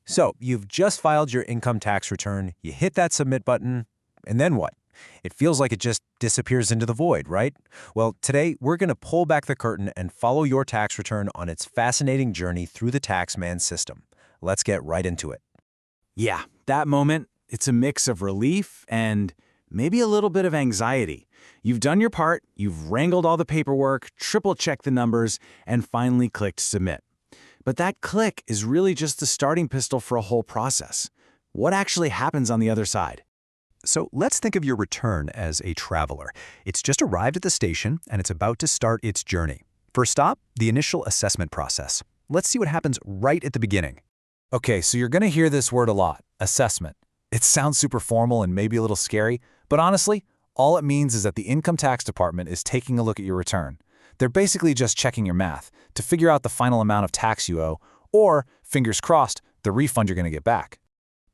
So, you've just filed your income tax return, you hit that submit button, and then what? It feels like it just disappears into the void, right? Well, today we're going to pull back the curtain and follow your tax return on its fascinating journey through the taxman system. Let's get right into it. Yeah, that moment, it's a mix of relief and maybe a little bit of anxiety. You've done your part, you've wrangled all the paperwork, triple-checked the numbers, and finally clicked submit. But that click is really just the starting pistol for a whole process. What actually happens on the other side? So let's think of your return as a traveler. It's just arrived at the station and it's about to start its journey. First stop, the initial assessment process. Let's see what happens right at the beginning. Okay, so you're going to hear this word a lot, assessment. It sounds super formal and maybe a little scary, but honestly, all it means is that the income tax department is taking a look at your return. They're basically just checking your math to figure out the final amount of tax you owe, or, fingers crossed, the refund you're going to get back.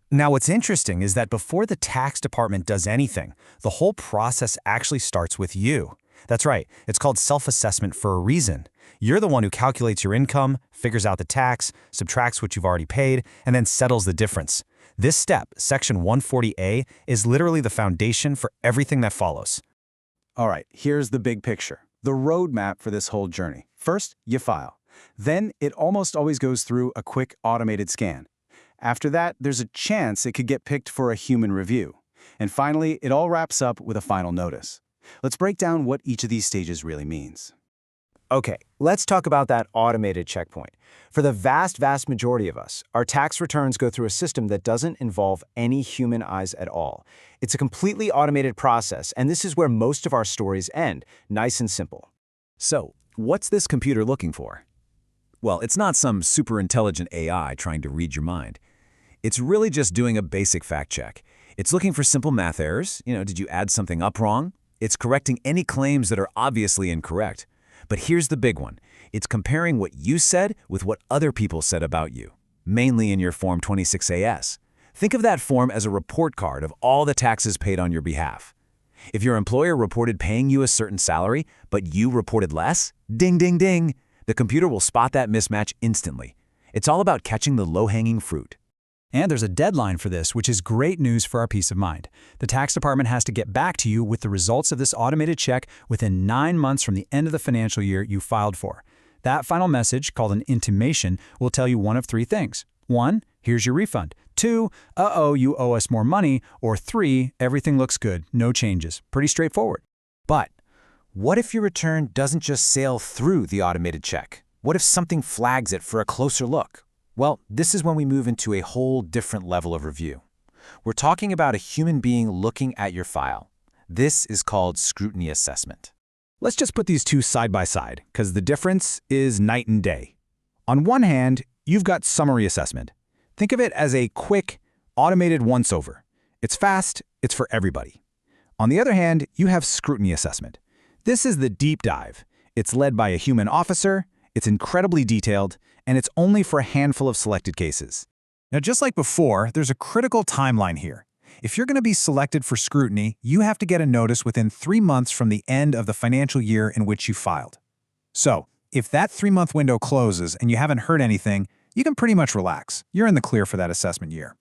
Now, what's interesting is that before the tax department does anything, the whole process actually starts with you. That's right, it's called self-assessment for a reason. You're the one who calculates your income, figures out the tax, subtracts what you've already paid, and then settles the difference. This step, Section 140A, is literally the foundation for everything that follows. All right, here's the big picture, the roadmap for this whole journey. First, you file. Then it almost always goes through a quick automated scan. After that, there's a chance it could get picked for a human review. And finally, it all wraps up with a final notice. Let's break down what each of these stages really means. Okay, let's talk about that automated checkpoint. For the vast majority of us, our tax returns go through a system that doesn't involve any human eyes at all. It's a completely automated process, and this is where most of our stories end, nice and simple. So, what's this computer looking for? Well, it's not some super intelligent AI trying to read your mind. It's really just doing a basic fact check. It's looking for simple math errors. Did you add something up wrong? It's correcting any claims that are obviously incorrect. But here's the big one. It's comparing what you said with what other people said about you, mainly in your Form 26AS. Think of that form as a report card of all the taxes paid on your behalf. If your employer reported paying you a certain salary, but you reported less, ding, ding, ding, the computer will spot that mismatch instantly. It's all about catching the low-hanging fruit. And there's a deadline for this, which is great news for our peace of mind. The tax department has to get back to you with the results of this automated check within 9 months from the end of the financial year you filed for. That final message, called an intimation, will tell you one of 3 things. 1, here's your refund. 2, uh-oh, you owe us more money. Or 3, everything looks good, no changes. Pretty straightforward. But what if your return doesn't just sail through the automated check? What if something flags it for a closer look? Well, this is when we move into a whole different level of review. We're talking about a human being looking at your file. This is called scrutiny assessment. Let's just put these two side by side, because the difference is night and day. On one hand, you've got summary assessment. Think of it as a quick, automated once-over. It's fast, it's for everybody. On the other hand, you have scrutiny assessment. This is the deep dive. It's led by a human officer, it's incredibly detailed, and it's only for a handful of selected cases. Now, just like before, there's a critical timeline here. If you're going to be selected for scrutiny, you have to get a notice within 3 months from the end of the financial year in which you filed. So, if that 3-month window closes and you haven't heard anything, you can pretty much relax. You're in the clear for that assessment year.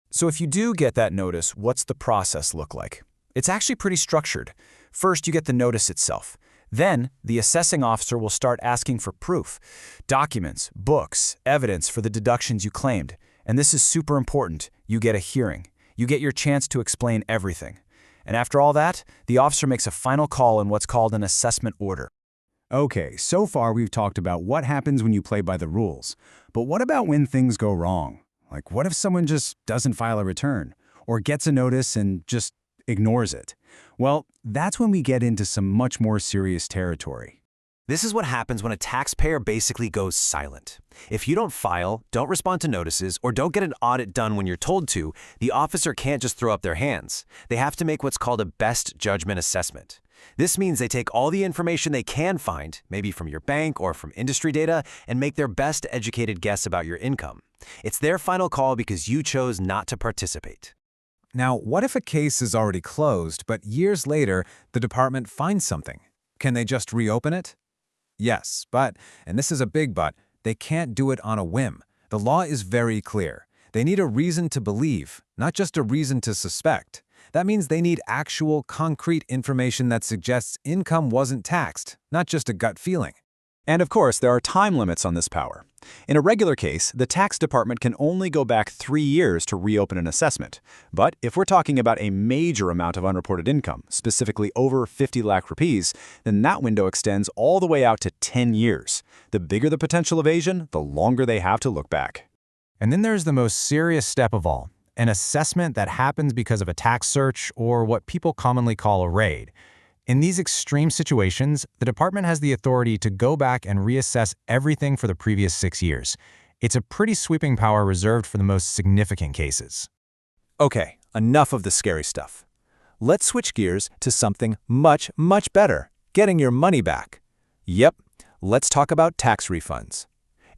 So if you do get that notice, what's the process look like? It's actually pretty structured. First, you get the notice itself. Then, the assessing officer will start asking for proof, documents, books, evidence for the deductions you claimed. And this is super important. You get a hearing. You get your chance to explain everything. And after all that, the officer makes a final call in what's called an assessment order. Okay, so far we've talked about what happens when you play by the rules. But what about when things go wrong? Like, what if someone just doesn't file a return, or gets a notice and just ignores it? Well, that's when we get into some much more serious territory. This is what happens when a taxpayer basically goes silent. If you don't file, don't respond to notices, or don't get an audit done when you're told to, the officer can't just throw up their hands. They have to make what's called a best judgment assessment. This means they take all the information they can find, maybe from your bank or from industry data, and make their best educated guess about your income. It's their final call because you chose not to participate. Now, what if a case is already closed, but years later, the department finds something? Can they just reopen it? Yes, but, and this is a big but, they can't do it on a whim. The law is very clear. They need a reason to believe, not just a reason to suspect. That means they need actual, concrete information that suggests income wasn't taxed, not just a gut feeling. And of course, there are time limits on this power. In a regular case, the tax department can only go back 3 years to reopen an assessment. But if we're talking about a major amount of unreported income, specifically over 50 lakh rupees, then that window extends all the way out to 10 years. The bigger the potential evasion, the longer they have to look back. And then there's the most serious step of all, an assessment that happens because of a tax search or what people commonly call a raid. In these extreme situations, the department has the authority to go back and reassess everything for the previous 6 years. It's a pretty sweeping power reserved for the most significant cases. Okay, enough of the scary stuff. Let's switch gears to something much, much better, getting your money back. Yep, let's talk about tax refunds.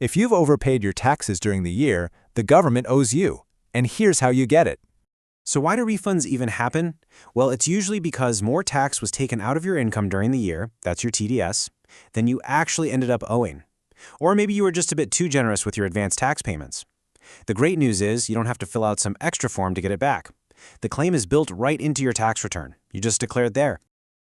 If you've overpaid your taxes during the year, the government owes you. And here's how you get it. So why do refunds even happen? Well, it's usually because more tax was taken out of your income during the year, that's your TDS, than you actually ended up owing. Or maybe you were just a bit too generous with your advanced tax payments. The great news is you don't have to fill out some extra form to get it back. The claim is built right into your tax return. You just declare it there.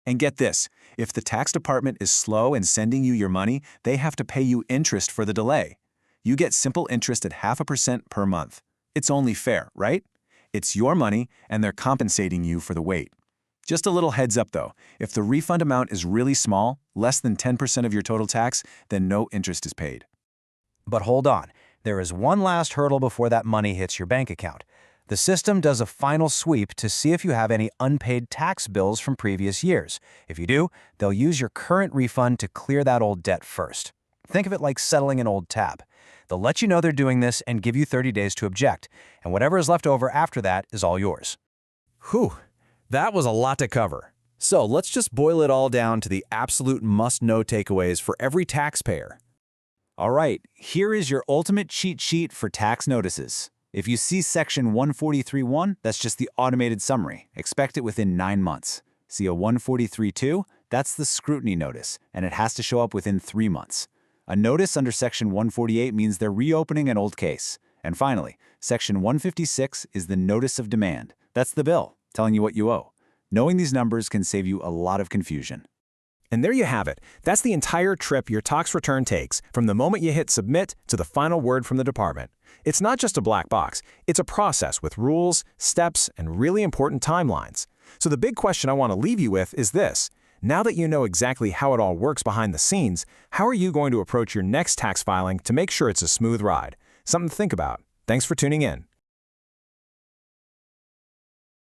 And get this, if the tax department is slow in sending you your money, they have to pay you interest for the delay. You get simple interest at 0.5% per month. It's only fair, right? It's your money, and they're compensating you for the wait. Just a little heads up though, if the refund amount is really small, less than 10% of your total tax, then no interest is paid. But hold on, there is one last hurdle before that money hits your bank account. The system does a final sweep to see if you have any unpaid tax bills from previous years. If you do, they'll use your current refund to clear that old debt first. Think of it like settling an old tab. They'll let you know they're doing this and give you 30 days to object, and whatever is left over after that is all yours. Whew, that was a lot to cover. So let's just boil it all down to the absolute must-know takeaways for every taxpayer. All right, here is your ultimate cheat sheet for tax notices. If you see section 143.1, that's just the automated summary. Expect it within 9 months. See a 143.2? That's the scrutiny notice, and it has to show up within 3 months. A notice under section 148 means they're reopening an old case. And finally, section 156 is the notice of demand. That's the bill, telling you what you owe. Knowing these numbers can save you a lot of confusion. And there you have it. That's the entire trip your tax return takes, from the moment you hit submit to the final word from the department. It's not just a black box. It's a process with rules, steps, and really important timelines. So the big question I want to leave you with is this. Now that you know exactly how it all works behind the scenes, how are you going to approach your next tax filing to make sure it's a smooth ride? Something to think about. Thanks for tuning in.